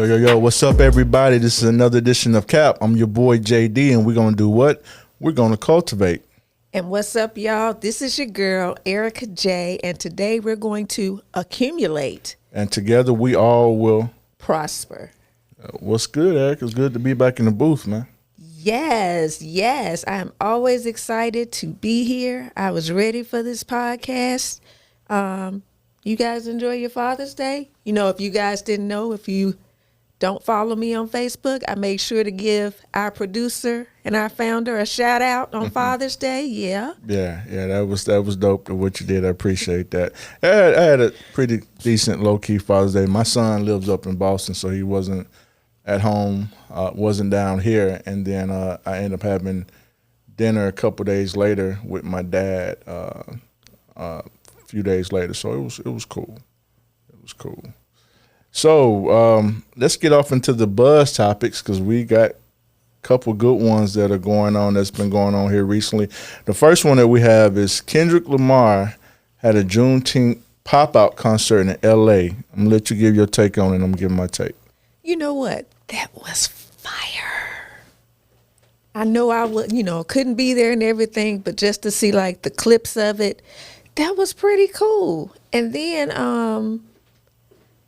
Yo, what's up, everybody? This is another edition of C.A.P. I'm your boy, JD, and we're going to do what? We're going to cultivate. And what's up, y'all? This is your girl, Erica J, and today we're going to accumulate. And together we all will prosper. What's good, Eric? It's good to be back in the booth, man. Yes. I'm always excited to be here. I was ready for this podcast. You guys enjoy your Father's Day? You know, if you guys didn't know, if you don't follow me on Facebook, I made sure to give our producer and our founder a shout out on Father's Day. Yeah, that was dope to what you did. I appreciate that. I had a pretty decent low-key Father's Day. My son lives up in Boston, so he wasn't at home, wasn't down here, and then I ended up having dinner a couple days later with my dad a few days later, so it was cool. It was cool. So let's get off into the buzz topics because we got a couple good ones that are going on that's been going on here recently. The first one that we have is Kendrick Lamar had a Juneteenth pop-out concert in L.A. I'm going to let you give your take on it, and I'm going to give my take. You know what? That was fire. I know I would, couldn't be there and everything, but just to see like the clips of it, that was pretty cool. And then,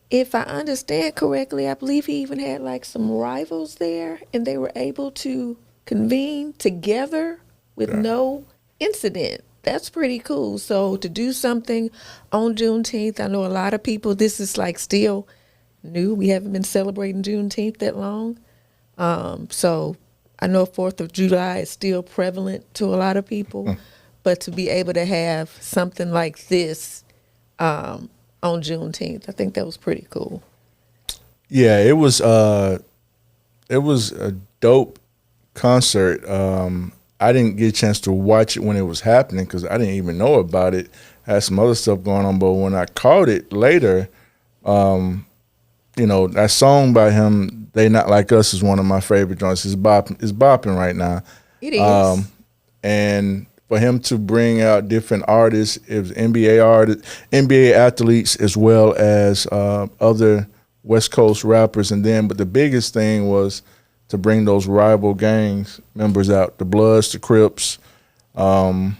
if I understand correctly, I believe he even had like some rivals there, and they were able to convene together with no incident. That's pretty cool. So to do something on Juneteenth, I know a lot of people, this is like still new. We haven't been celebrating Juneteenth that long. So I know 4th of July is still prevalent to a lot of people, but to be able to have something like this on Juneteenth, I think that was pretty cool. Yeah, it was a dope concert. I didn't get a chance to watch it when it was happening because I didn't even know about it. I had some other stuff going on, but when I caught it later, that song by him, They Not Like Us, is one of my favorite joints. It's bopping right now. It is. And for him to bring out different artists, it was NBA athletes, as well as other West Coast rappers. But the biggest thing was to bring those rival gangs members out, the Bloods, the Crips, out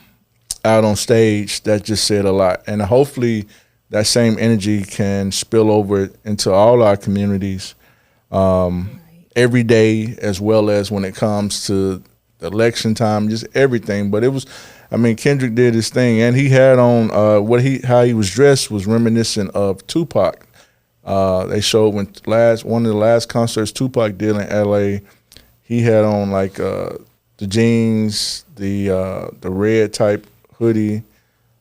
on stage. That just said a lot. And hopefully that same energy can spill over into all our communities every day, as well as when it comes to election time, just everything. But Kendrick did his thing, and he had on how he was dressed was reminiscent of Tupac. They showed one of the last concerts Tupac did in LA. He had on like the jeans, the red type hoodie.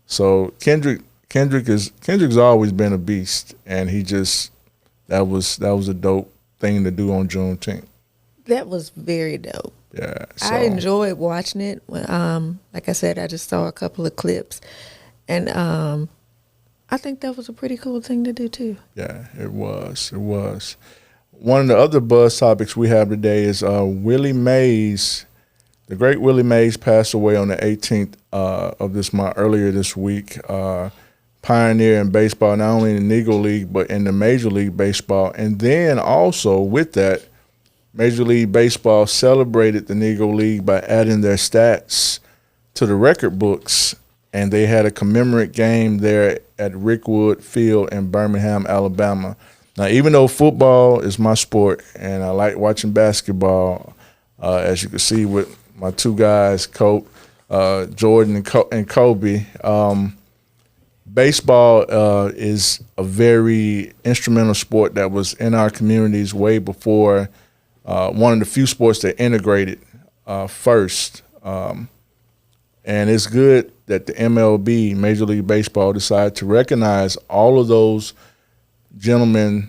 So Kendrick's always been a beast, and that was a dope thing to do on Juneteenth. That was very dope. Yeah, I enjoyed watching it. Like I said, I just saw a couple of clips, and I think that was a pretty cool thing to do too. Yeah, it was. It was. One of the other buzz topics we have today is Willie Mays. The great Willie Mays passed away on the 18th of this month, earlier this week. Pioneer in baseball, not only in the Negro League, but in the Major League Baseball. And then also with that, Major League Baseball celebrated the Negro League by adding their stats to the record books, and they had a commemorate game there at Rickwood Field in Birmingham, Alabama. Now, even though football is my sport and I like watching basketball, as you can see with my two guys, Jordan and Kobe, baseball is a very instrumental sport that was in our communities way before. One of the few sports that integrated first. And it's good that the MLB, Major League Baseball, decided to recognize all of those gentlemen,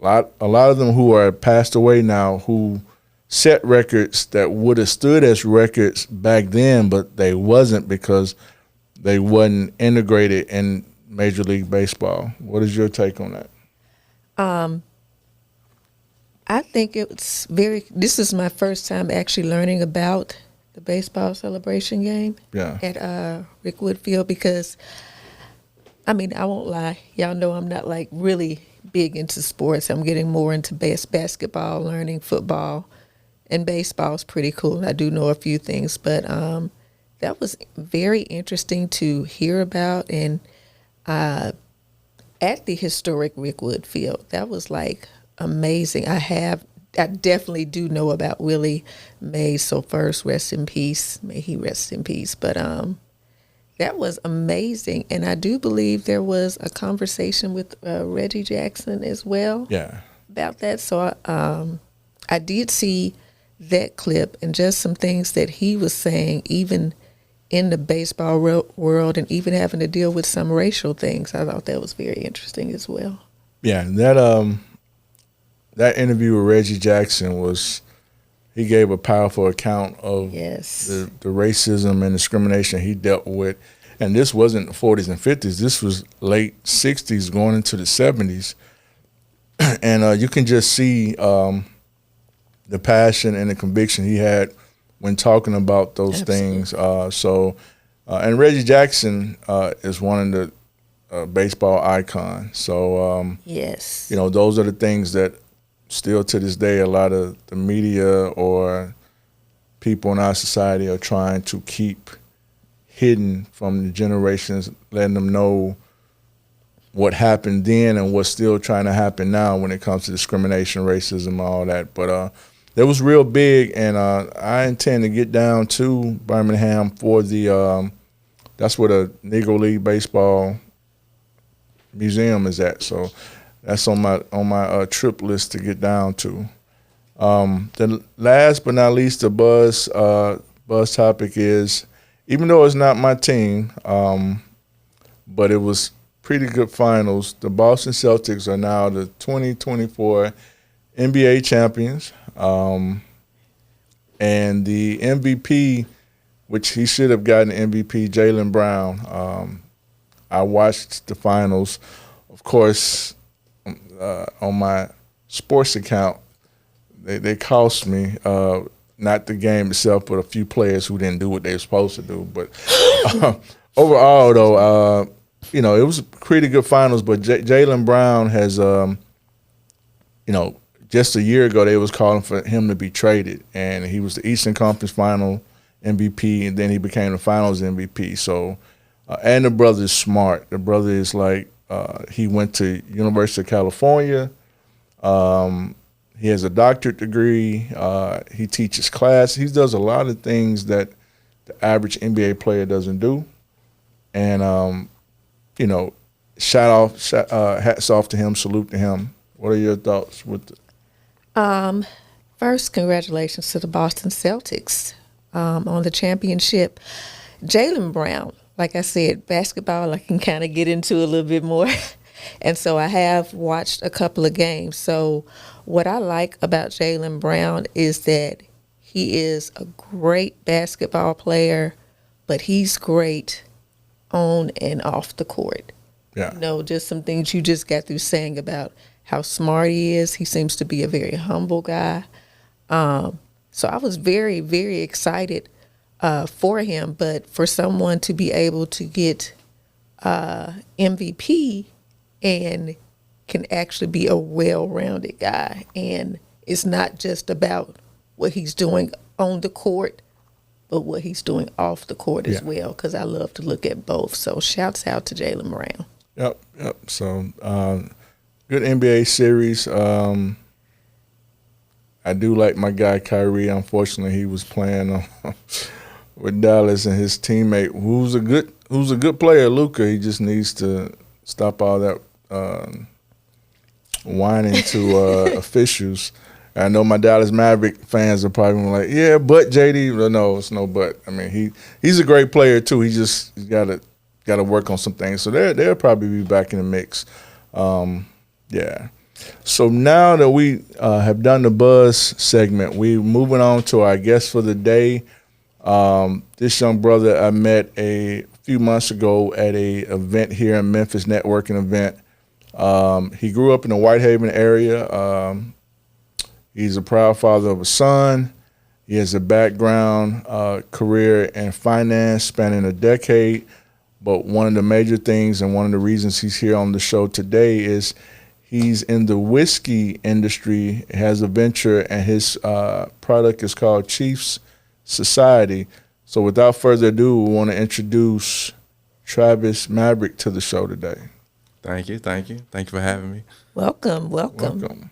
a lot of them who are passed away now, who set records that would have stood as records back then, but they wasn't because they wasn't integrated in Major League Baseball. What is your take on that? I think this is my first time actually learning about the baseball celebration game at Rickwood Field because, I won't lie. Y'all know I'm not like really big into sports. I'm getting more into basketball, learning football, and baseball is pretty cool. I do know a few things, but that was very interesting to hear about. And at the historic Rickwood Field, that was like amazing. I definitely do know about Willie Mays. So first, rest in peace. May he rest in peace. But that was amazing. And I do believe there was a conversation with Reggie Jackson as well. Yeah. About that. So I did see that clip and just some things that he was saying, even in the baseball world, and even having to deal with some racial things. I thought that was very interesting as well. Yeah, that interview with Reggie Jackson he gave a powerful account of the racism and discrimination he dealt with. And this wasn't the 40s and 50s. This was late 60s going into the 70s. And you can just see the passion and the conviction he had when talking about those things. And Reggie Jackson is one of the baseball icons. So, yes, those are the things that still to this day, a lot of the media or people in our society are trying to keep hidden from the generations, letting them know what happened then and what's still trying to happen now when it comes to discrimination, racism, all that. But it was real big, and I intend to get down to Birmingham for that's where the Negro League Baseball Museum is at. So that's on my trip list to get down to. The last but not least, the buzz topic is, even though it's not my team, but it was pretty good finals. The Boston Celtics are now the 2024 NBA champions, and the MVP, which he should have gotten MVP, Jaylen Brown. I watched the finals, of course. On my sports account, they cost me, not the game itself, but a few players who didn't do what they were supposed to do. But overall, though, it was pretty good finals. But Jaylen Brown has, just a year ago, they was calling for him to be traded, and he was the Eastern Conference Final MVP, and then he became the Finals MVP. So, and the brother's smart. The brother is like, he went to University of California. He has a doctorate degree. He teaches class. He does a lot of things that the average NBA player doesn't do. And, hats off to him, salute to him. What are your thoughts with First, congratulations to the Boston Celtics on the championship. Jaylen Brown, like I said, basketball I can kind of get into a little bit more. And so I have watched a couple of games. So what I like about Jaylen Brown is that he is a great basketball player, but he's great on and off the court. Yeah. Just some things you just got through saying about how smart he is. He seems to be a very humble guy. So I was very, very excited for him. But for someone to be able to get MVP and can actually be a well-rounded guy, and it's not just about what he's doing on the court, but what he's doing off the court as well, because I love to look at both. So shouts out to Jaylen Brown. Yep. So good NBA series. I do like my guy Kyrie. Unfortunately, he was playing with Dallas, and his teammate, who's a good player, Luka. He just needs to stop all that whining to officials. I know my Dallas Maverick fans are probably like, yeah, but JD. Well, no, it's no but. I mean, he's a great player too. He's got to work on some things. So they'll probably be back in the mix. Yeah. So now that we have done the buzz segment, we're moving on to our guest for the day. This young brother I met a few months ago at a event here in Memphis, networking event. He grew up in the Whitehaven area. He's a proud father of a son. He has a background career in finance spanning a decade. But one of the major things and one of the reasons he's here on the show today is He's in the whiskey industry, has a venture, and his product is called Chiefs Society. So without further ado, we want to introduce Travis Maverick to the show today. Thank you. Thank you for having me. Welcome. Welcome.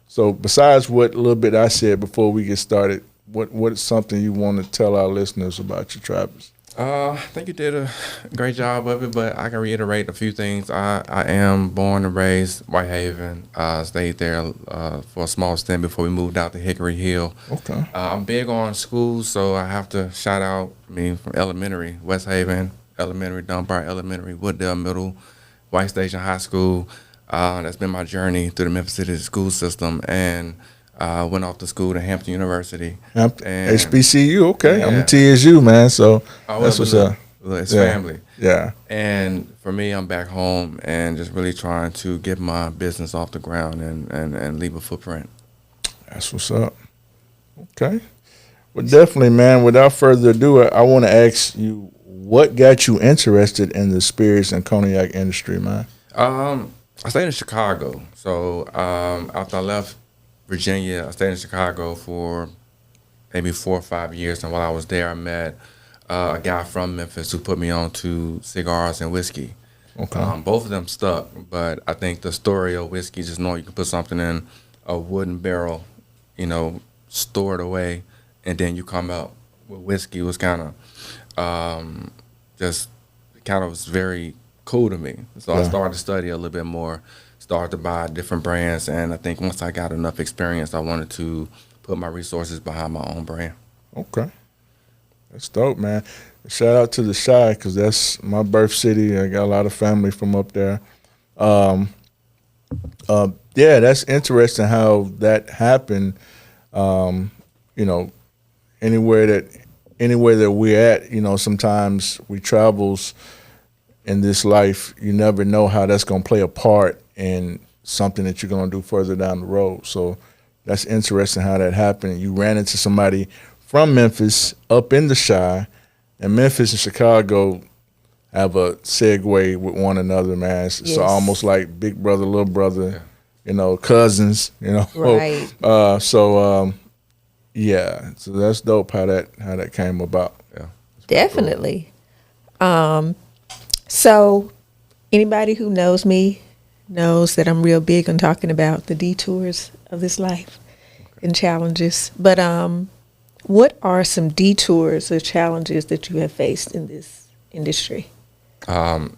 So besides what little bit I said before we get started, what's something you want to tell our listeners about you, Travis? I think you did a great job of it, but I can reiterate a few things. I am born and raised Whitehaven. Stayed there for a small stint before we moved out to Hickory Hill. Okay. I'm big on schools, so I have to shout out, from elementary, West Haven Elementary, Dunbar Elementary, Wooddale Middle, White Station High School. That's been my journey through the Memphis City school system, and went off to school to Hampton University. And HBCU, okay. Yeah. I'm a TSU, man, so that's what's up. It's family. Yeah. And for me, I'm back home and just really trying to get my business off the ground and leave a footprint. That's what's up. Okay. Well, definitely, man, without further ado, I want to ask you, what got you interested in the spirits and cognac industry, man? I stayed in Chicago. So after I left Virginia, I stayed in Chicago for maybe 4 or 5 years. And while I was there, I met a guy from Memphis who put me on to cigars and whiskey. Okay. Both of them stuck, but I think the story of whiskey, just knowing you can put something in a wooden barrel, store it away, and then you come out with whiskey was kind of was very cool to me. So I started to study a little bit more, started to buy different brands, and I think once I got enough experience, I wanted to put my resources behind my own brand. Okay. That's dope, man. Shout out to the Chi, because that's my birth city. I got a lot of family from up there. Yeah, that's interesting how that happened. Anywhere that we're at, sometimes we travels in this life, you never know how that's going to play a part in something that you're going to do further down the road. So that's interesting how that happened. You ran into somebody from Memphis up in the Chi, and Memphis and Chicago have a segue with one another, man. It's almost like big brother, little brother, cousins, Right. So that's dope how that came about. Yeah. Definitely. So anybody who knows me knows that I'm real big on talking about the detours of this life and challenges. But what are some detours or challenges that you have faced in this industry? I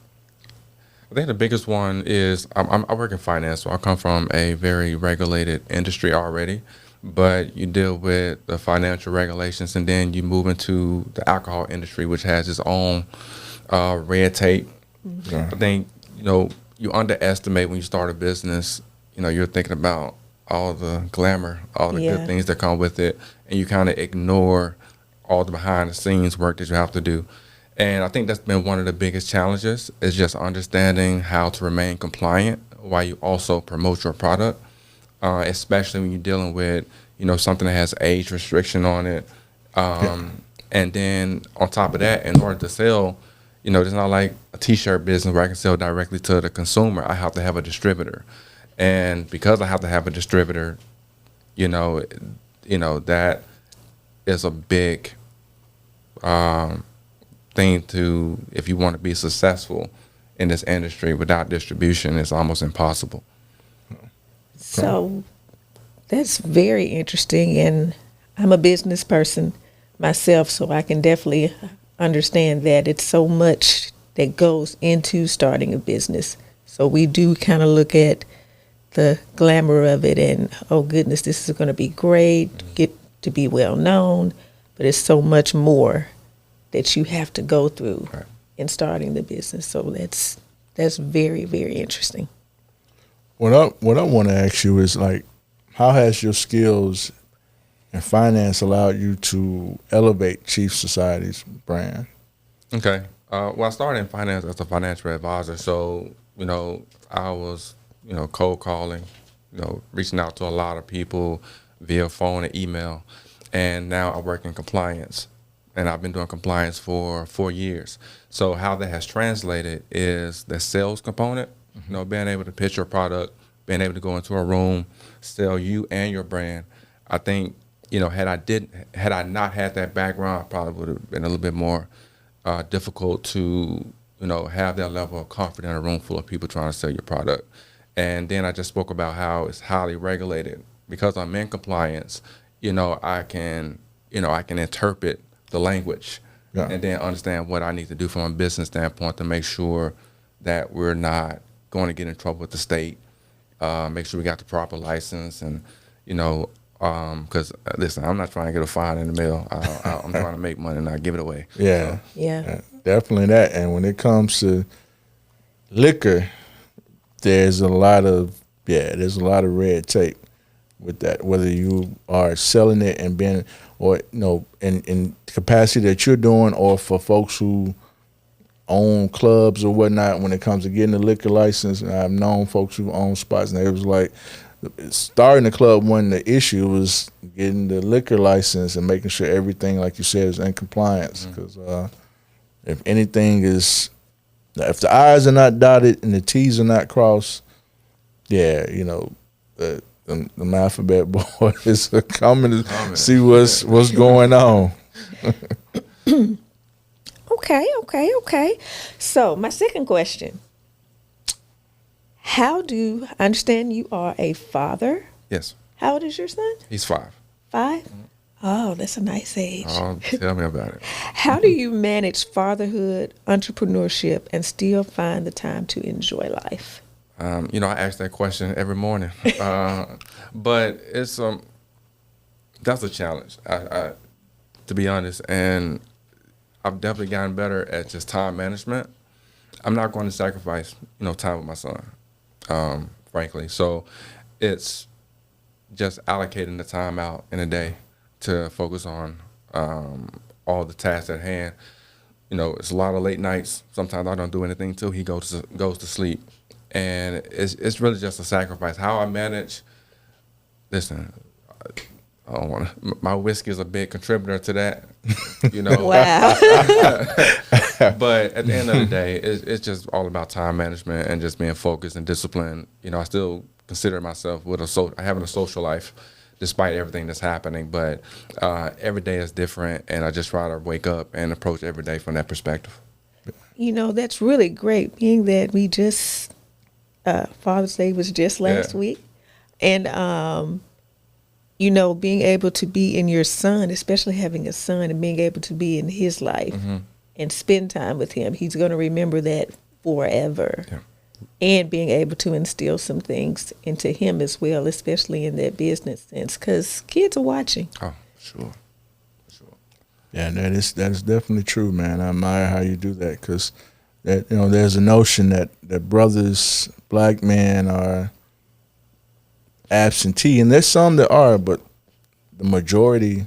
think the biggest one is I work in finance, so I come from a very regulated industry already. But you deal with the financial regulations, and then you move into the alcohol industry, which has its own red tape. Yeah. I think you underestimate when you start a business. You're thinking about all the glamour, all the good things that come with it, and you kind of ignore all the behind the scenes work that you have to do. And I think that's been one of the biggest challenges, is just understanding how to remain compliant while you also promote your product, especially when you're dealing with, something that has age restriction on it. And then on top of that, in order to sell, it's not like a T-shirt business where I can sell directly to the consumer. I have to have a distributor. And because I have to have a distributor, that is a big thing to, if you want to be successful in this industry. Without distribution, it's almost impossible. So that's very interesting, and I'm a business person myself, so I can definitely understand that it's so much that goes into starting a business. So we do kind of look at the glamour of it and, oh goodness, this is going to be great, get to be well known, but it's so much more that you have to go through in starting the business. So that's very, very interesting. What I want to ask you is, like, how has your skills in finance allowed you to elevate Chief Society's brand? Okay. Well, I started in finance as a financial advisor. So, I was, cold calling, reaching out to a lot of people via phone and email. And now I work in compliance. And I've been doing compliance for 4 years. So how that has translated is the sales component, being able to pitch your product, being able to go into a room, sell you and your brand. I think, had I not had that background, I probably would have been a little bit more difficult to, have that level of confidence in a room full of people trying to sell your product. And then I just spoke about how it's highly regulated. Because I'm in compliance, I can interpret the language and then understand what I need to do from a business standpoint to make sure that we're not going to get in trouble with the state. Make sure we got the proper license, and because listen, I'm not trying to get a fine in the mail. I'm trying to make money and not give it away. Yeah, So, Yeah. definitely that. And when it comes to liquor, there's a lot of red tape with that. Whether you are selling it and being, or in capacity that you're doing, or for folks who own clubs or whatnot, when it comes to getting a liquor license. And I've known folks who own spots, and it was like starting the club when the issue was getting the liquor license and making sure everything, like you said, is in compliance. Because if anything is, if the I's are not dotted and the T's are not crossed, the alphabet boys are coming to see what's going on. Okay. So my second question: I understand you are a father? yes, How old is your son? he's 5. 5? Oh, that's a nice age. Oh, tell me about it. How do you manage fatherhood, entrepreneurship, and still find the time to enjoy life? I ask that question every morning, but it's that's a challenge. I to be honest, and I've definitely gotten better at just time management. I'm not going to sacrifice, time with my son, frankly. So it's just allocating the time out in a day to focus on all the tasks at hand. It's a lot of late nights. Sometimes I don't do anything till he goes to sleep, and it's really just a sacrifice. How I manage, listen, I don't want to. My whiskey is a big contributor to that, Wow. But at the end of the day, it's just all about time management and just being focused and disciplined. I still consider myself having a social life, despite everything that's happening. But every day is different, and I just try to wake up and approach every day from that perspective. That's really great, being that we just Father's Day was just last week, and being able to be in your son, especially having a son, and being able to be in his life and spend time with him. He's going to remember that forever. Yeah. And being able to instill some things into him as well, especially in that business sense, because kids are watching. Oh, sure. Yeah, that is definitely true, man. I admire how you do that, because there's a notion that brothers, black men, are absentee, and there's some that are, but the majority,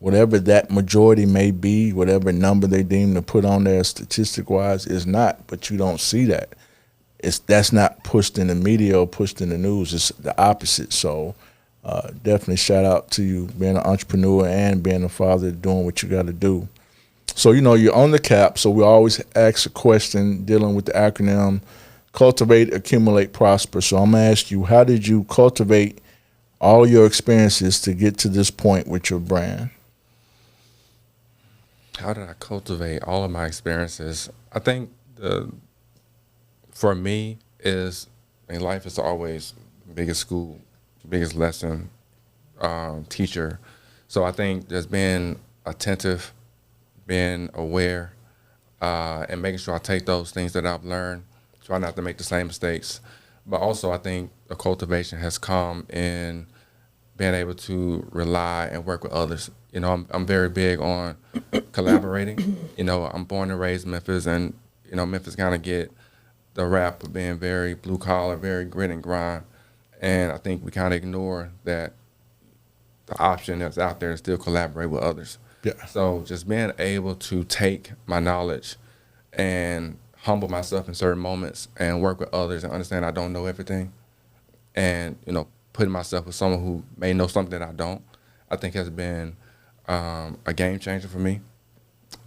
whatever that majority may be, whatever number they deem to put on there statistic-wise, is not. But you don't see that. That's not pushed in the media or pushed in the news. It's the opposite. So definitely shout out to you being an entrepreneur and being a father, doing what you got to do. So, you're on the C.A.P, so we always ask a question dealing with the acronym Cultivate, Accumulate, Prosper. So I'm going to ask you, how did you cultivate all your experiences to get to this point with your brand? How did I cultivate all of my experiences? I think for me life is always biggest school, biggest lesson, teacher. So I think there's been attentive, being aware, and making sure I take those things that I've learned, try not to make the same mistakes. But also I think the cultivation has come in being able to rely and work with others. I'm very big on collaborating. I'm born and raised in Memphis, and Memphis kind of get the rap of being very blue collar, very grit and grind. And I think we kind of ignore that the option that's out there to still collaborate with others. Yeah. So just being able to take my knowledge and humble myself in certain moments and work with others and understand I don't know everything, and putting myself with someone who may know something that I don't, I think has been a game changer for me.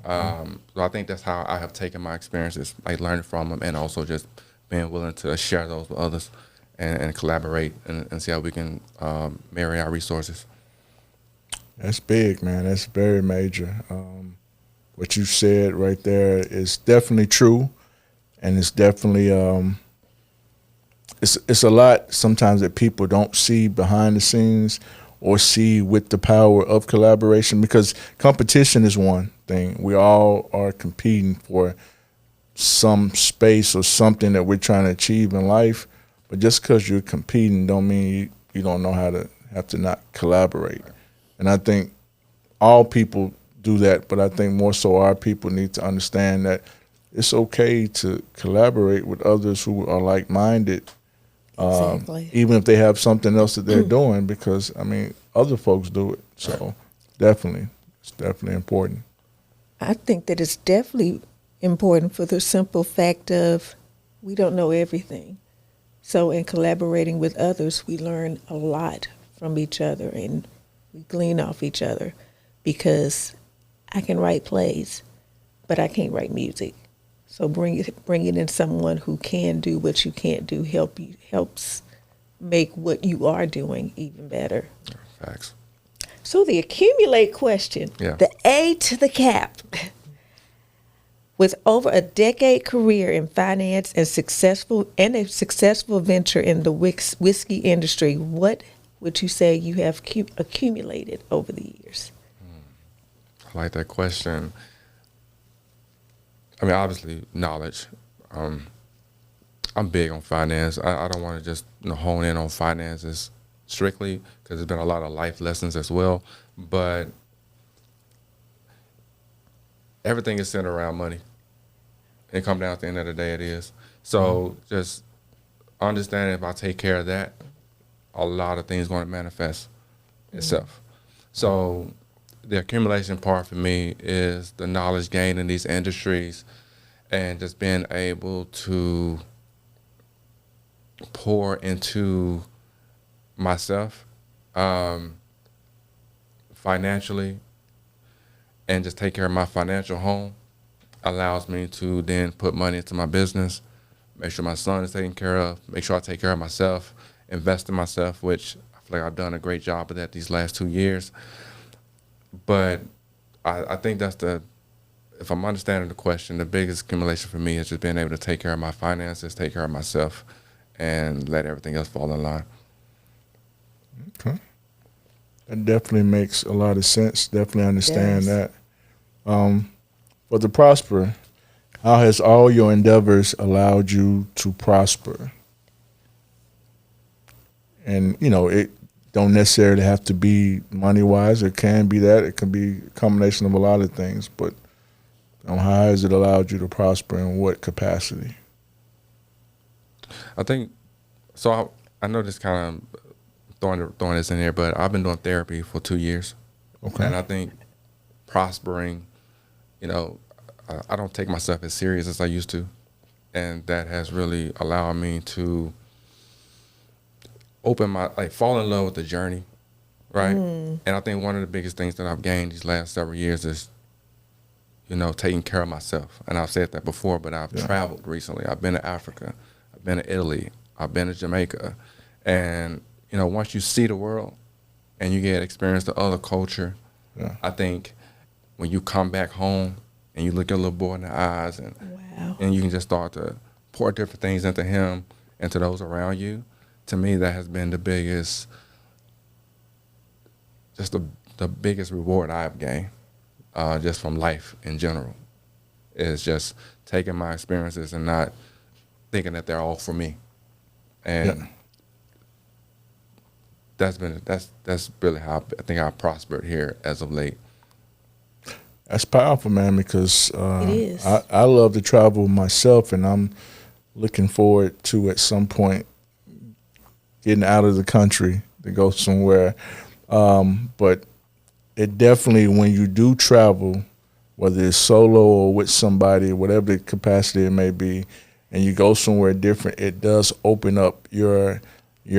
So I think that's how I have taken my experiences, like learning from them, and also just being willing to share those with others. and collaborate and see how we can marry our resources. That's big, man. That's very major. What you said right there is definitely true, and it's definitely it's a lot sometimes that people don't see behind the scenes or see with the power of collaboration, because competition is one thing. We all are competing for some space or something that we're trying to achieve in life, but just because you're competing don't mean you don't know how to have to not collaborate. And I think all people do that, but I think more so our people need to understand that it's okay to collaborate with others who are like-minded, Exactly. even if they have something else that they're doing, because, I mean, other folks do it. So definitely, it's definitely important. I think that it's definitely important for the simple fact of we don't know everything. So in collaborating with others, we learn a lot from each other and we glean off each other, because I can write plays, but I can't write music. So bringing in someone who can do what you can't do helps make what you are doing even better. Facts. So the accumulate question, Yeah. the A to the CAP. With over a decade career in finance and a successful venture in the whiskey industry, what would you say you have accumulated over the years? I like that question. I mean, obviously, knowledge. I'm big on finance. I don't want to just hone in on finances strictly, because there's been a lot of life lessons as well. But everything is centered around money. It comes down at the end of the day, it is. So just understanding if I take care of that, a lot of things going to manifest itself. So the accumulation part for me is the knowledge gained in these industries and just being able to pour into myself financially and just take care of my financial home allows me to then put money into my business, make sure my son is taken care of, make sure I take care of myself, invest in myself, which I feel like I've done a great job of that these last 2 years. But I think that's if I'm understanding the question, the biggest accumulation for me is just being able to take care of my finances, take care of myself, and let everything else fall in line. Okay. That definitely makes a lot of sense. Definitely understand Yes. that. For the prosper, how has all your endeavors allowed you to prosper? And, it don't necessarily have to be money-wise. It can be that. It can be a combination of a lot of things. But how has it allowed you to prosper, in what capacity? I think, so I know this kind of throwing this in here, but I've been doing therapy for 2 years. Okay. And I think prospering, I don't take myself as serious as I used to. And that has really allowed me to fall in love with the journey, right? And I think one of the biggest things that I've gained these last several years is, taking care of myself. And I've said that before, but I've traveled recently. I've been to Africa. I've been to Italy. I've been to Jamaica. And, once you see the world and you get experience the other culture, I think when you come back home and you look your little boy in the eyes Wow. and you can just start to pour different things into him and to those around you, to me, that has been the biggest reward I've gained just from life in general, is just taking my experiences and not thinking that they're all for me. And that's really how I think I've prospered here as of late. That's powerful, man, because It is. I love to travel myself, and I'm looking forward to, at some point, getting out of the country to go somewhere. But it definitely, when you do travel, whether it's solo or with somebody, whatever the capacity it may be, and you go somewhere different, it does open up your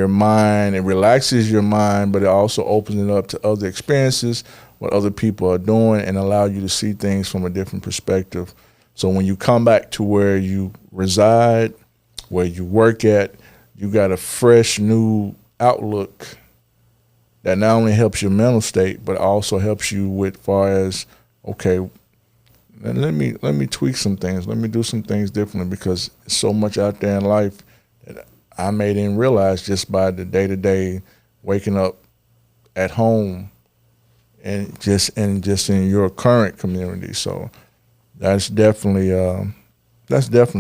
mind. It relaxes your mind, but it also opens it up to other experiences, what other people are doing, and allow you to see things from a different perspective. So when you come back to where you reside, where you work at, you got a fresh new outlook that not only helps your mental state, but also helps you with far as, okay, let me tweak some things. Let me do some things differently because there's so much out there in life that I may didn't realize just by the day-to-day waking up at home and just in your current community. So that's definitely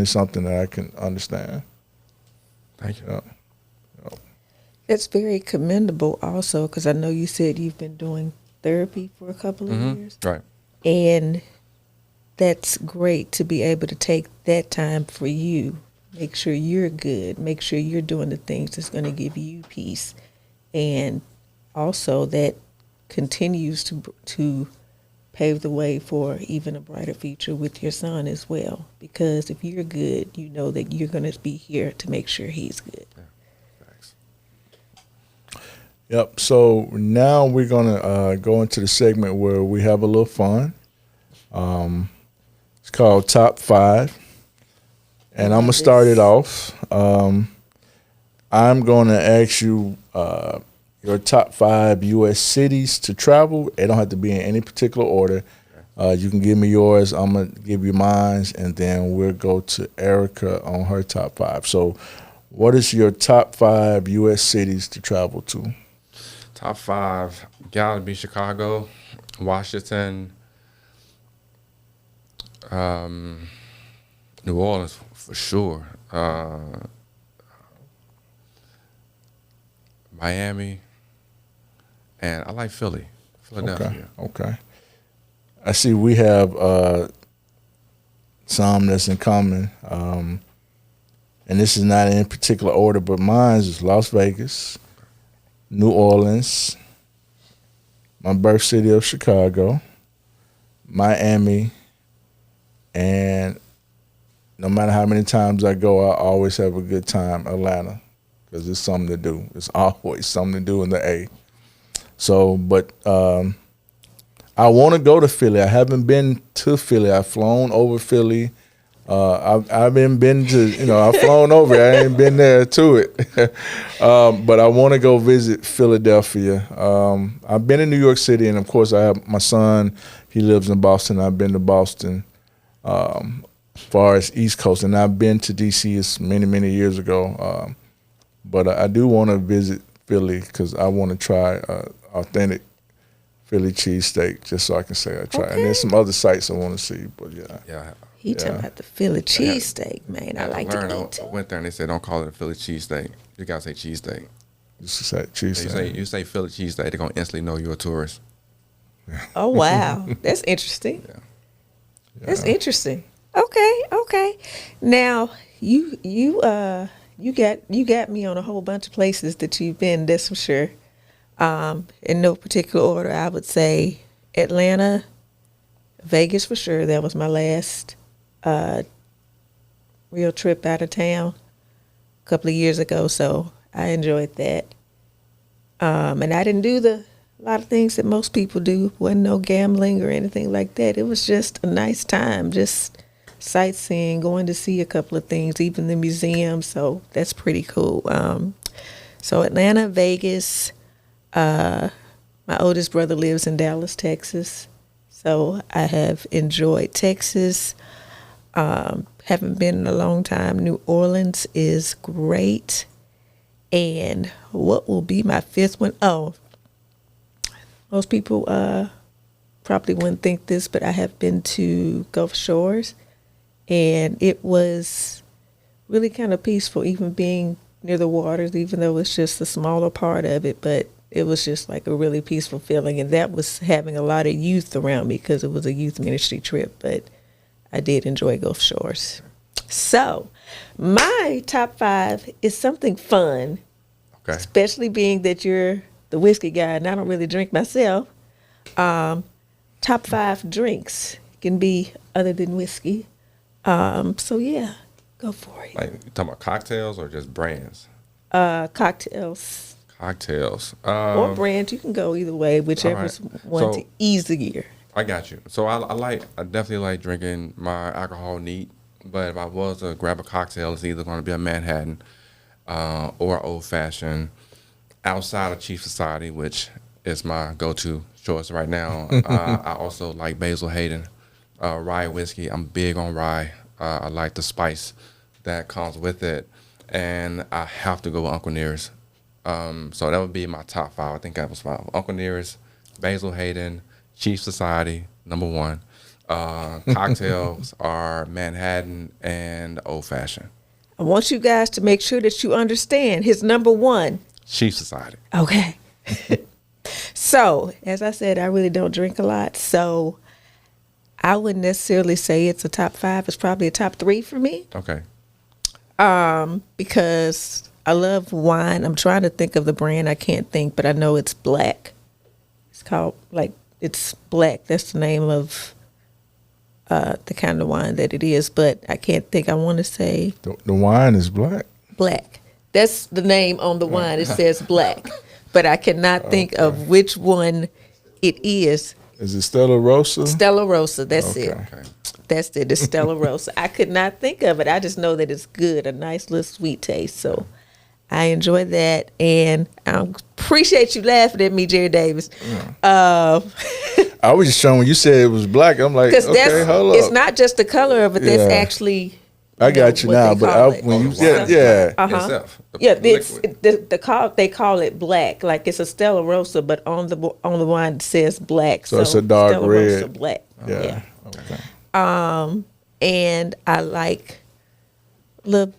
something that I can understand. Thank you. Yeah. That's very commendable also, because I know you said you've been doing therapy for a couple of years. Right. And that's great to be able to take that time for you. Make sure you're good. Make sure you're doing the things that's going to give you peace. And also that continues to pave the way for even a brighter future with your son as well. Because if you're good, you know that you're going to be here to make sure he's good. Yeah. Thanks. Yep. So now we're gonna go into the segment where we have a little fun. It's called Top 5, and I'm gonna start it off. I'm gonna ask you your top 5 U.S. cities to travel. It don't have to be in any particular order. You can give me yours. I'm gonna give you mine, and then we'll go to Erica on her top 5. So, what is your top 5 U.S. cities to travel to? Top 5, gotta be Chicago, Washington, New Orleans for sure, Miami, and I like Philadelphia. Okay. I see we have some that's in common, and this is not in particular order, but mine is Las Vegas, New Orleans, my birth city of Chicago, Miami, and no matter how many times I go, I always have a good time, Atlanta, because it's something to do. It's always something to do in the A. So, but I want to go to Philly. I haven't been to Philly. I've flown over Philly. I've been to, I've flown over it. I ain't been there to it. But I want to go visit Philadelphia. I've been in New York City, and of course I have my son. He lives in Boston. I've been to Boston as far as East Coast, and I've been to D.C. It's many, many years ago. But I do want to visit Philly because I want to try authentic Philly cheesesteak, just so I can say I tried. And there's some other sites I want to see, but yeah. Yeah. He talking about the Philly cheesesteak, man. I like to eat I went there and they said, don't call it a Philly cheesesteak. You got to say cheesesteak. Just say cheesesteak. You say Philly cheesesteak, they're going to instantly know you're a tourist. Oh, wow. That's interesting. Yeah. That's interesting. Okay. Now, you got me on a whole bunch of places that you've been, that's for sure. In no particular order, I would say Atlanta, Vegas for sure. That was my last real trip out of town a couple of years ago, so I enjoyed that. And I didn't do a lot of things that most people do. Wasn't no gambling or anything like that. It was just a nice time, just sightseeing, going to see a couple of things, even the museum. So that's pretty cool. So Atlanta, Vegas. My oldest brother lives in Dallas, Texas. So I have enjoyed Texas. Haven't been in a long time. New Orleans is great. And what will be my 5th one? Oh, most people probably wouldn't think this, but I have been to Gulf Shores. And it was really kind of peaceful, even being near the waters, even though it's just a smaller part of it. But it was just like a really peaceful feeling. And that was having a lot of youth around me because it was a youth ministry trip. But I did enjoy Gulf Shores. So my top 5 is something fun, especially being that you're the whiskey guy and I don't really drink myself. Top 5 drinks can be other than whiskey. So yeah, go for it. Like, you talking about cocktails or just brands? Cocktails. Cocktails. Or brands. You can go either way, whichever's one's easier. I got you. So I definitely like drinking my alcohol neat, but if I was to grab a cocktail, it's either going to be a Manhattan. or old fashioned. Outside of Chief Society, which is my go-to choice right now, I also like Basil Hayden rye whiskey. I'm big on rye. I like the spice that comes with it, and I have to go with Uncle Nearest. So that would be my top 5. I think that was 5. Uncle Nearest, Basil Hayden, Chief Society, number 1. Cocktails are Manhattan and Old Fashioned. I want you guys to make sure that you understand his number 1. Chief Society. Okay. So, as I said, I really don't drink a lot. So, I wouldn't necessarily say it's a top 5. It's probably a top 3 for me. Okay. Because I love wine. I'm trying to think of the brand. I can't think, but I know it's black. It's called, it's black. That's the name of the kind of wine that it is. But I can't think. I want to say. The wine is black. Black. That's the name on the wine. It says black. But I cannot think of which one it is. Is it Stella Rosa? Stella Rosa. That's it. Okay. That's it. It's Stella Rosa. I could not think of it. I just know that it's good. A nice little sweet taste. So I enjoy that. And I appreciate you laughing at me, Jerry Davis. I was just showing when you said it was black. I'm like, okay, hold up. It's not just the color of it. That's actually. I got you now, but when you said, Itself, they call it black, like it's a Stella Rosa, but on the wine it says black. So it's a dark Stella red. Rosa black. Yeah. Okay. And I like with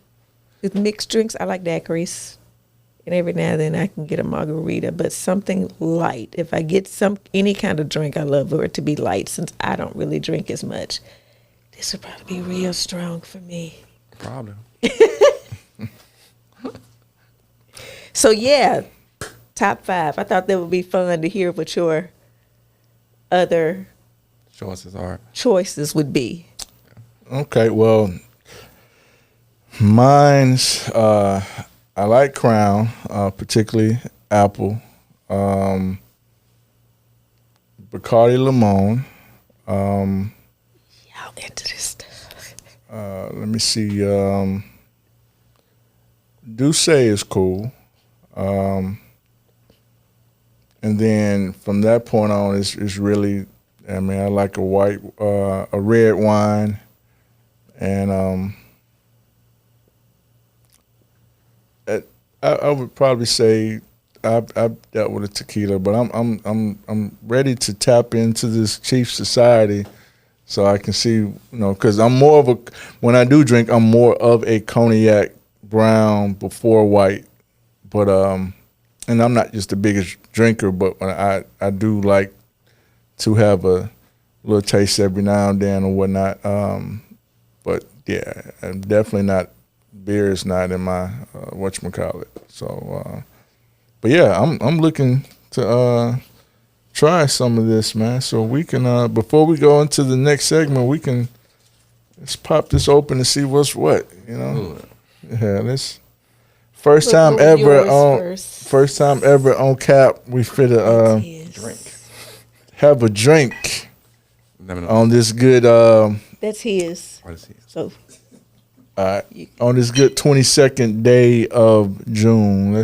mixed drinks. I like daiquiris, and every now and then I can get a margarita, but something light. If I get any kind of drink, I love for it to be light, since I don't really drink as much. This would probably be real strong for me. Probably. So yeah, top 5. I thought that would be fun to hear what your other choices would be. Okay, well, mine's I like Crown, particularly apple, Bacardi Limon. Into this stuff. Let me see. Douce is cool. And then from that point on, it's really, I like a red wine, and I would probably say I've dealt with a tequila, but I'm ready to tap into this Chief Society. So I can see, because when I do drink, I'm more of a cognac brown before white. But, and I'm not just the biggest drinker, but when I do like to have a little taste every now and then or whatnot. But yeah, I'm definitely not, beer is not in my, whatchamacallit. So, but yeah, I'm looking to, try some of this, man. So we can, before we go into the next segment, let's pop this open and see what's what, Ooh. Yeah, let's first time ever on C.A.P. We fit Drink. have a drink on this good That's his. What is his? So on this good 22nd day of June.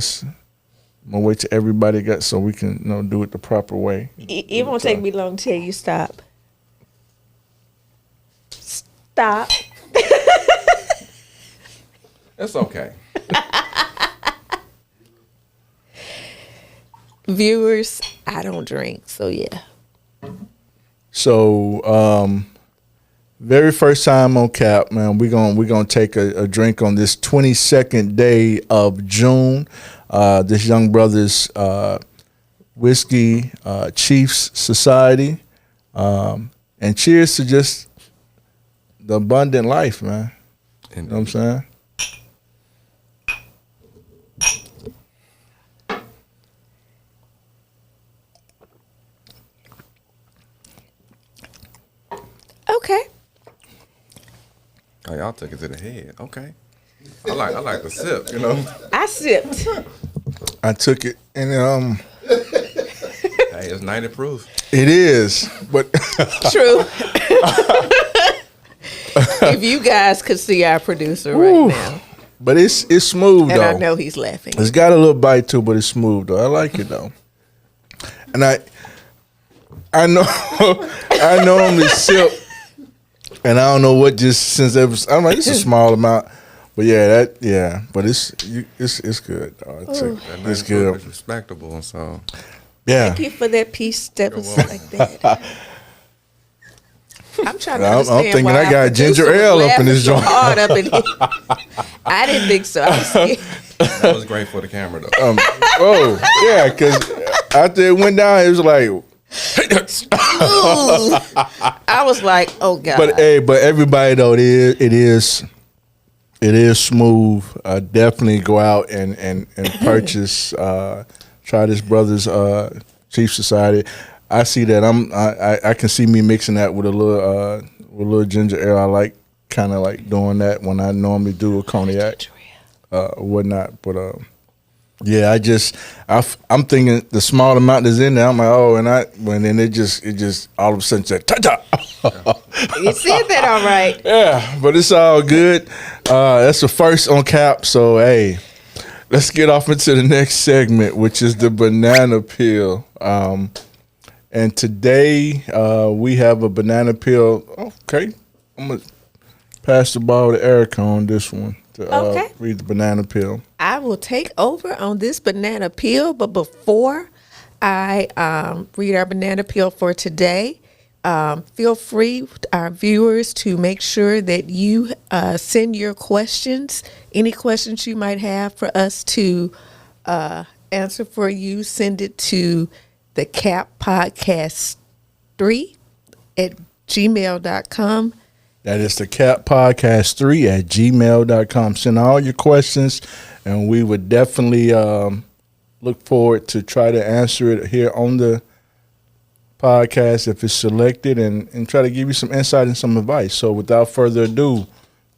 I'm gonna wait till everybody got so we can do it the proper way. It won't take me long to tell you stop. Stop. It's okay. Viewers, I don't drink, so yeah. So very first time on C.A.P, man, we're gonna take a drink on this 22nd day of June. This young brother's whiskey, Chiefs Society, and cheers to just the abundant life, man. You know what I'm saying? Okay. Oh, y'all took it to the head. Okay. I like the sip, I sipped. I took it, and Hey, it's 90 proof. it is, but True. If you guys could see our producer right now. But it's smooth And though. I know he's laughing. It's got a little bite to it, but it's smooth though. I like it though. And I know I normally sip, and I don't know what just since it was. I'm like, it's a small amount, but but it's good. Dog. It's good. It's respectable. So Yeah. Thank you for that piece that was like that. I'm trying to understand. I'm thinking why I got our ginger producer ale was up in this laughing so joint. hard up in here. I didn't think so. I was scared. that was great for the camera, though. Oh yeah, because after it went down, it was like. I was like, oh God. But everybody though, it is smooth. Definitely go out and purchase. Try this brother's Chief Society. I see that I can see me mixing that with a little ginger ale. I like kind of like doing that when I normally do a cognac or whatnot. But yeah, I'm thinking the small amount that's in there. I'm like, then it just all of a sudden said ta-ta. You said that all right. Yeah, but it's all good. That's the first on CAP. So hey, let's get off into the next segment, which is the banana peel. And today we have a banana peel. Okay, I'm gonna pass the ball to Erica on this one to read the banana peel. I will take over on this banana peel, but before I read our banana peel for today, feel free, our viewers, to make sure that you send your questions, any questions you might have for us to answer for you. Send it to the C.A.P Podcast 3 at gmail.com. That is the C.A.P Podcast 3 at gmail.com. Send all your questions, and we would definitely look forward to try to answer it here on the podcast if it's selected, and try to give you some insight and some advice. So without further ado,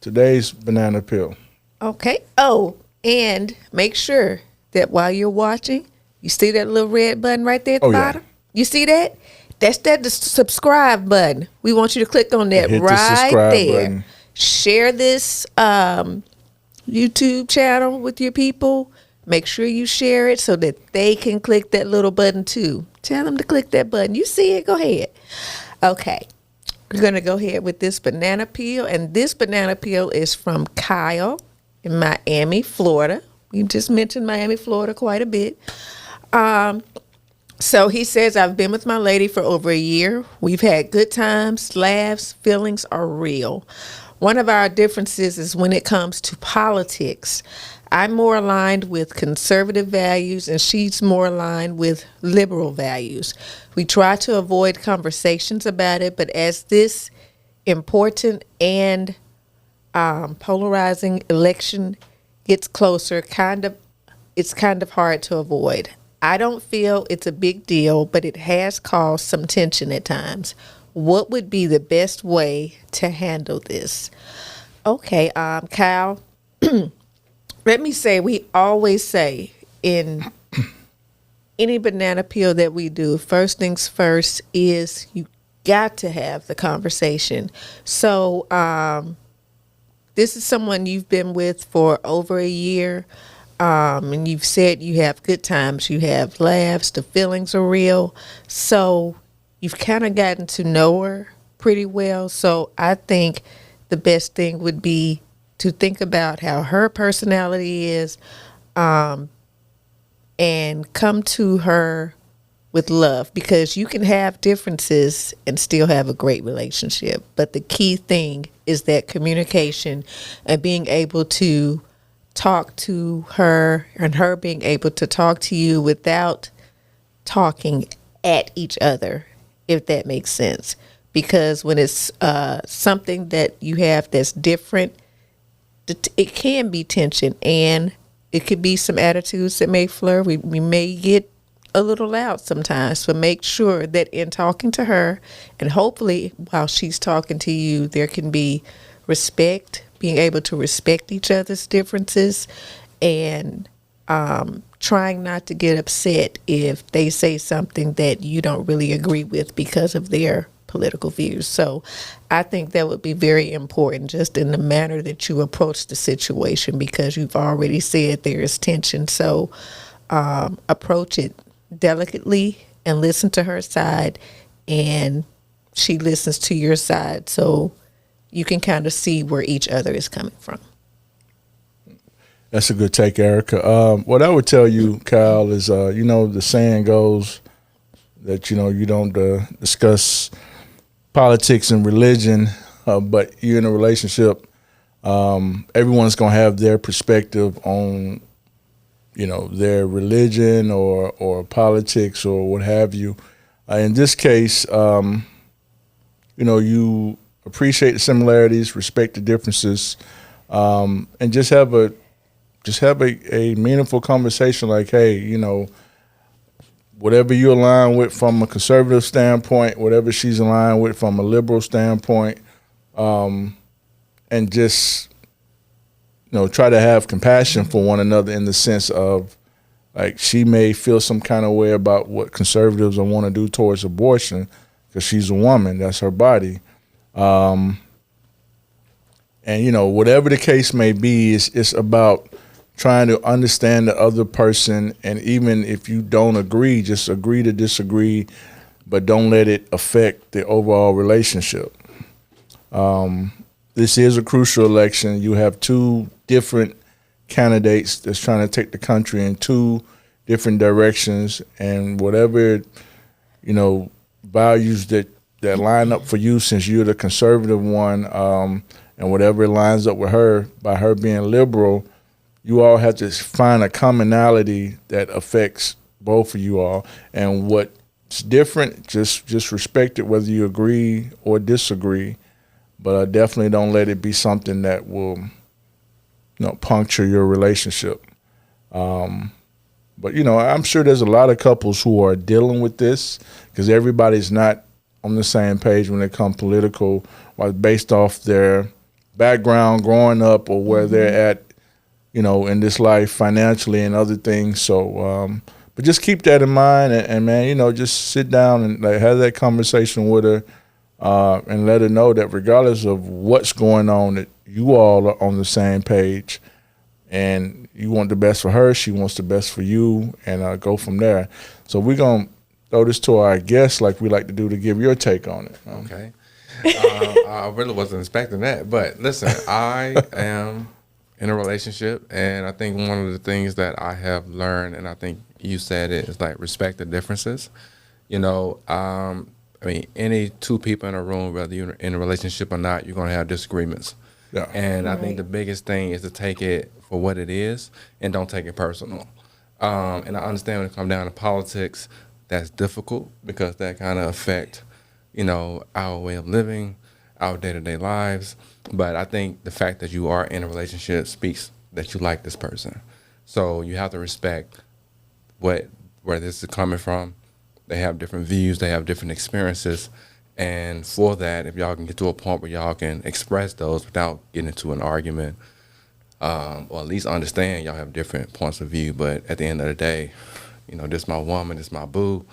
today's banana peel. Okay. Oh, and make sure that while you're watching, you see that little red button right there at the bottom? You see that? That's the subscribe button. We want you to click on that right there. Button. Share this YouTube channel with your people. Make sure you share it so that they can click that little button too. Tell them to click that button. You see it? Go ahead. Okay. We're going to go ahead with this banana peel. And this banana peel is from Kyle in Miami, Florida. We just mentioned Miami, Florida quite a bit. So he says, I've been with my lady for over a year. We've had good times, laughs, feelings are real. One of our differences is when it comes to politics. I'm more aligned with conservative values and she's more aligned with liberal values. We try to avoid conversations about it, but as this important and polarizing election gets closer, it's kind of hard to avoid. I don't feel it's a big deal, but it has caused some tension at times. What would be the best way to handle this? Okay, Kyle, let me say, we always say in any banana peel that we do, first things first is you got to have the conversation. So this is someone you've been with for over a year. And you've said you have good times, you have laughs, the feelings are real. So you've kind of gotten to know her pretty well. So I think the best thing would be to think about how her personality is, and come to her with love, because you can have differences and still have a great relationship. But the key thing is that communication and being able to talk to her and her being able to talk to you without talking at each other, if that makes sense. Because when it's something that you have that's different, it can be tension, and it could be some attitudes that may flare. We may get a little loud sometimes, but make sure that in talking to her, and hopefully while she's talking to you, there can be respect, being able to respect each other's differences, and trying not to get upset if they say something that you don't really agree with because of their political views. So I think that would be very important just in the manner that you approach the situation, because you've already said there is tension. So approach it delicately and listen to her side, and she listens to your side, so you can kind of see where each other is coming from. That's a good take, Erica. What I would tell you, Kyle, is the saying goes that you don't discuss politics and religion, but you're in a relationship. Everyone's gonna have their perspective on their religion or politics or what have you. In this case, you appreciate the similarities, respect the differences, and just have a meaningful conversation. Like, hey, whatever you align with from a conservative standpoint, whatever she's aligned with from a liberal standpoint, and just try to have compassion for one another in the sense of, like, she may feel some kind of way about what conservatives want to do towards abortion because she's a woman, that's her body. And whatever the case may be, it's about trying to understand the other person, and even if you don't agree, just agree to disagree, but don't let it affect the overall relationship. This is a crucial election. You have two different candidates that's trying to take the country in two different directions, and whatever values that line up for you, since you're the conservative one, and whatever lines up with her by her being liberal, you all have to find a commonality that affects both of you all. And what's different, just respect it, whether you agree or disagree. But definitely don't let it be something that will, puncture your relationship. But I'm sure there's a lot of couples who are dealing with this, because everybody's not on the same page when it comes political, or based off their background growing up or where they're at, in this life financially and other things. So, but just keep that in mind, and man, just sit down and have that conversation with her, and let her know that regardless of what's going on, that you all are on the same page, and you want the best for her, she wants the best for you, and go from there. So we're gonna throw this to our guests, like we like to do, to give your take on it. Okay. I really wasn't expecting that, but listen, I am in a relationship, and I think one of the things that I have learned, and I think you said it, is like respect the differences. Any two people in a room, whether you're in a relationship or not, you're going to have disagreements. Yeah. And I think the biggest thing is to take it for what it is and don't take it personal. And I understand when it comes down to politics, that's difficult because that kind of affect, our way of living, our day-to-day lives. But I think the fact that you are in a relationship speaks that you like this person. So you have to respect where this is coming from. They have different views, they have different experiences. And for that, if y'all can get to a point where y'all can express those without getting into an argument, or at least understand y'all have different points of view. But at the end of the day, this is my woman, this is my boo,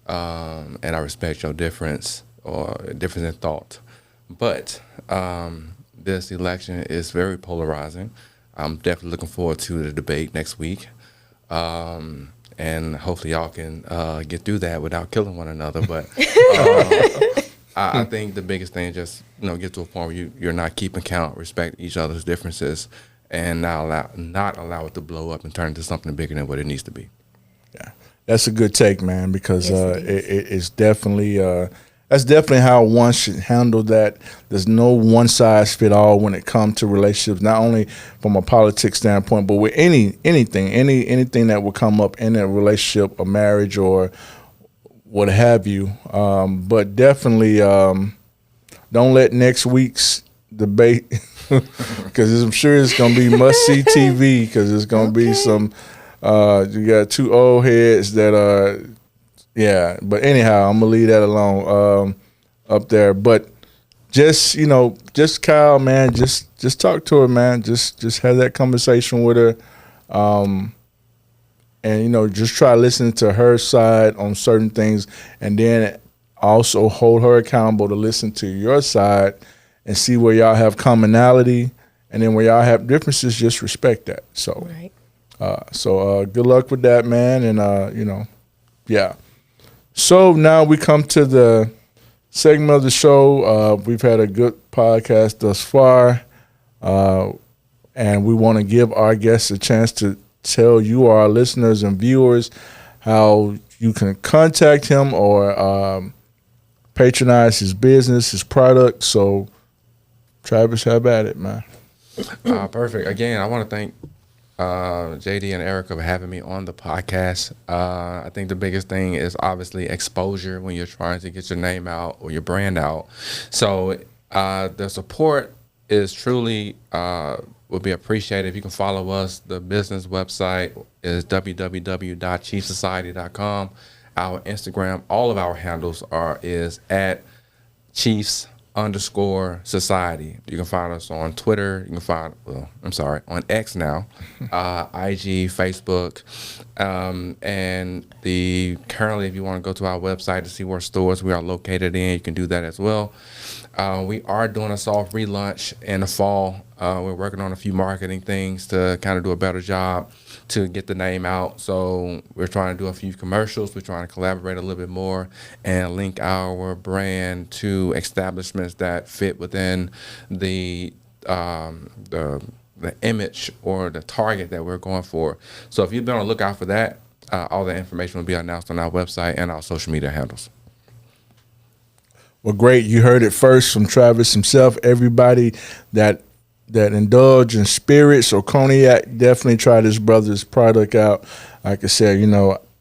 and I respect your difference or difference in thought. But this election is very polarizing. I'm definitely looking forward to the debate next week. And hopefully y'all can get through that without killing one another. But I think the biggest thing is just, get to a point where you're not keeping count, respect each other's differences, and not allow it to blow up and turn into something bigger than what it needs to be. Yeah, that's a good take, man, because it's definitely that's definitely how one should handle that. There's no one size fit all when it comes to relationships, not only from a politics standpoint, but with anything that will come up in a relationship, a marriage, or what have you. But definitely don't let next week's debate, because I'm sure it's going to be must-see TV, because it's going to be some, you got two old heads that are, yeah. But anyhow, I'm going to leave that alone up there. But just Kyle, man, just talk to her, man. Just have that conversation with her. And just try listening to her side on certain things, and then also hold her accountable to listen to your side and see where y'all have commonality, and then where y'all have differences, just respect that. So, Right. Good luck with that, man. And yeah. So now we come to the segment of the show. We've had a good podcast thus far, and we want to give our guests a chance to tell you, our listeners and viewers, how you can contact him or patronize his business, his product. So, Travis, have at it, man. Perfect. Again, I want to thank JD and Erica for having me on the podcast. I think the biggest thing is obviously exposure when you're trying to get your name out or your brand out. So the support is truly would be appreciated if you can follow us. The business website is www.chiefsociety.com. Our Instagram, all of our handles is at Chiefs_society. You can find us on Twitter. You can find, on X now, IG, Facebook, and currently, if you want to go to our website to see where stores we are located in, you can do that as well. We are doing a soft relaunch in the fall. We're working on a few marketing things to kind of do a better job to get the name out. So we're trying to do a few commercials. We're trying to collaborate a little bit more and link our brand to establishments that fit within the image or the target that we're going for. So if you've been on the lookout for that, all the information will be announced on our website and our social media handles. Well, great. You heard it first from Travis himself. Everybody that indulge in spirits or cognac, definitely try this brother's product out. Like I said,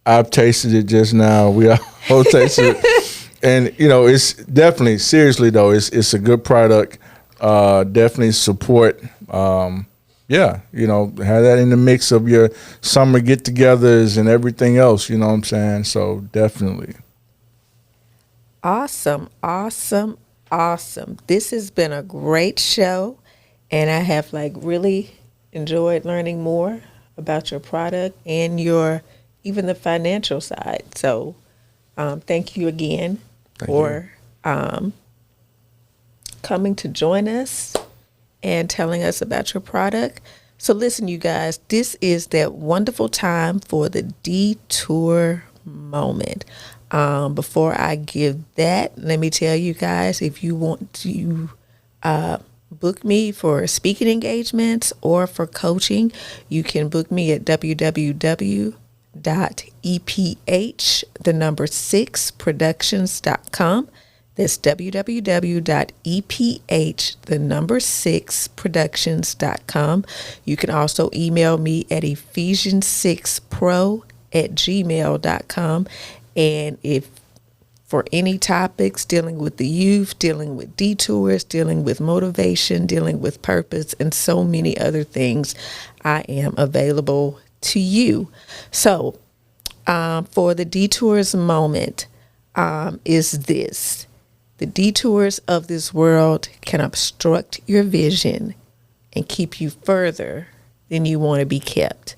I've tasted it just now. We all tasted it. And, it's definitely, seriously though, it's a good product. Definitely support. Have that in the mix of your summer get-togethers and everything else, you know what I'm saying? So definitely. Awesome. This has been a great show, and I have really enjoyed learning more about your product and even the financial side. So thank you again for coming to join us and telling us about your product. So listen, you guys, this is that wonderful time for the detour moment. Before I give that, let me tell you guys, if you want to book me for speaking engagements or for coaching, you can book me at www.eph6productions.com. That's www.eph6productions.com. You can also email me at ephesians6pro@gmail.com. And if for any topics dealing with the youth, dealing with detours, dealing with motivation, dealing with purpose, and so many other things, I am available to you. So for the detours moment is this. The detours of this world can obstruct your vision and keep you further than you want to be kept.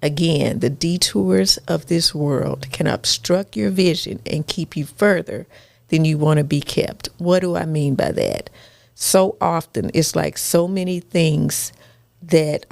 Again, the detours of this world can obstruct your vision and keep you further than you want to be kept. What do I mean by that? So often, it's like so many things that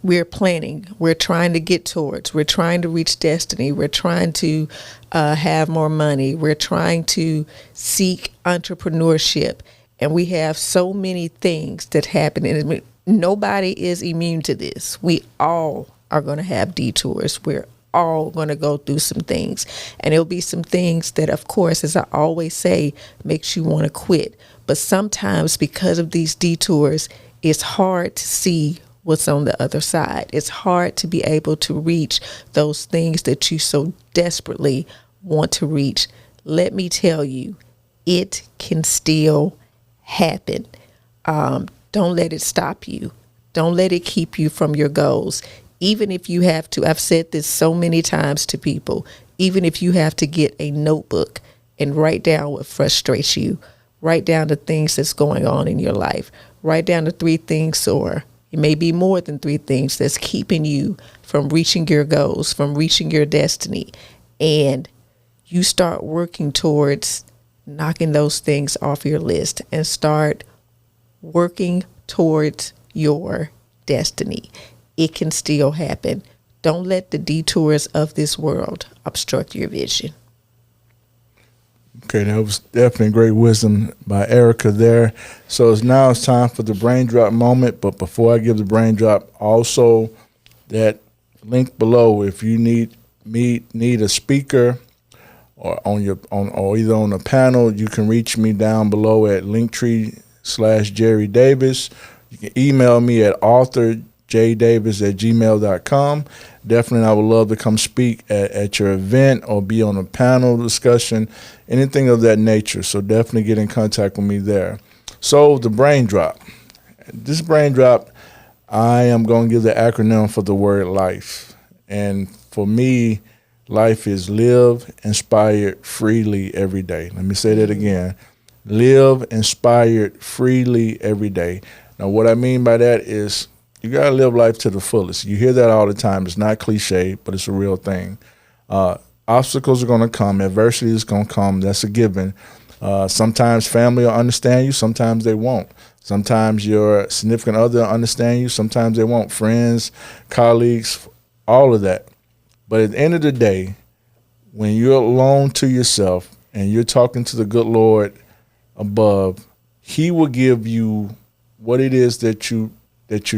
we're planning, we're trying to get towards, we're trying to reach destiny, we're trying to have more money, we're trying to seek entrepreneurship, and we have so many things that happen. And nobody is immune to this. We all are going to have detours. We're all going to go through some things. And it'll be some things that, of course, as I always say, makes you want to quit. But sometimes because of these detours, it's hard to see what's on the other side. It's hard to be able to reach those things that you so desperately want to reach. Let me tell you, it can still happen. Don't let it stop you. Don't let it keep you from your goals. Even if you have to, I've said this so many times to people, even if you have to get a notebook and write down what frustrates you, write down the things that's going on in your life, write down the 3 things, or it may be more than 3 things that's keeping you from reaching your goals, from reaching your destiny. And you start working towards knocking those things off your list and start working towards your destiny. It can still happen. Don't let the detours of this world obstruct your vision. Okay, that was definitely great wisdom by Erica there. So it's time for the brain drop moment. But before I give the brain drop, also that link below, if you need a speaker or or either on a panel, you can reach me down below at Linktree/Jerry Davis. You can email me at authorjdavis@gmail.com. Definitely, I would love to come speak at your event or be on a panel discussion, anything of that nature. So definitely get in contact with me there. So the brain drop. This brain drop, I am going to give the acronym for the word life. And for me, life is live inspired freely every day. Let me say that again. Live inspired freely every day. Now, what I mean by that is you got to live life to the fullest. You hear that all the time. It's not cliche, but it's a real thing. Obstacles are going to come. Adversity is going to come. That's a given. Sometimes family will understand you. Sometimes they won't. Sometimes your significant other will understand you. Sometimes they won't. Friends, colleagues, all of that. But at the end of the day, when you're alone to yourself and you're talking to the good Lord above, he will give you what it is that you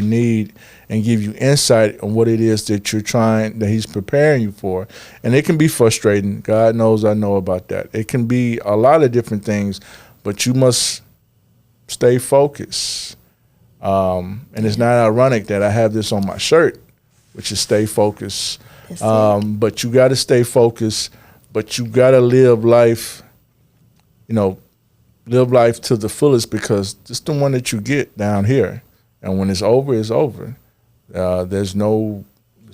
need and give you insight on what it is that he's preparing you for. And it can be frustrating. God knows I know about that. It can be a lot of different things, but you must stay focused. And it's not ironic that I have this on my shirt, which is stay focused. But you got to stay focused, but you got to live life, live life to the fullest, because it's the one that you get down here. And when it's over, it's over. There's no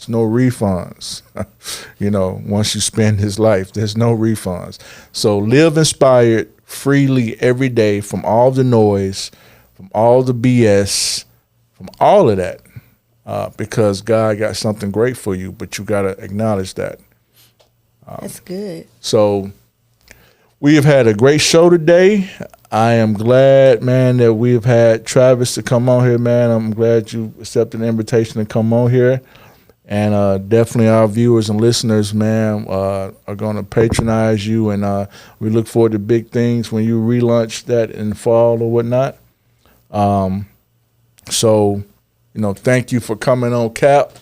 refunds. Once you spend his life, there's no refunds. So live inspired freely every day from all the noise, from all the BS, from all of that, because God got something great for you, but you got to acknowledge that. That's good. So we have had a great show today. I am glad, man, that we've had Travis to come on here, man. I'm glad you accepted the invitation to come on here. And definitely our viewers and listeners, man, are going to patronize you. And we look forward to big things when you relaunch that in the fall or whatnot. So, thank you for coming on, C.A.P.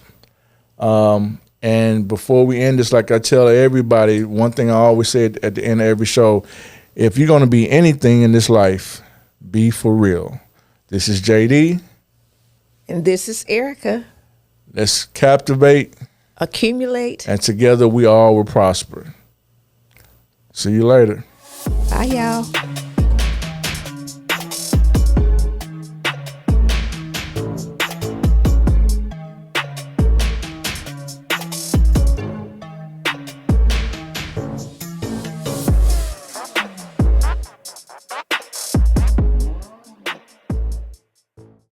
And before we end this, like I tell everybody, one thing I always say at the end of every show, if you're going to be anything in this life, be for real. This is JD. And this is Erica. Let's captivate. Accumulate. And together we all will prosper. See you later. Bye, y'all.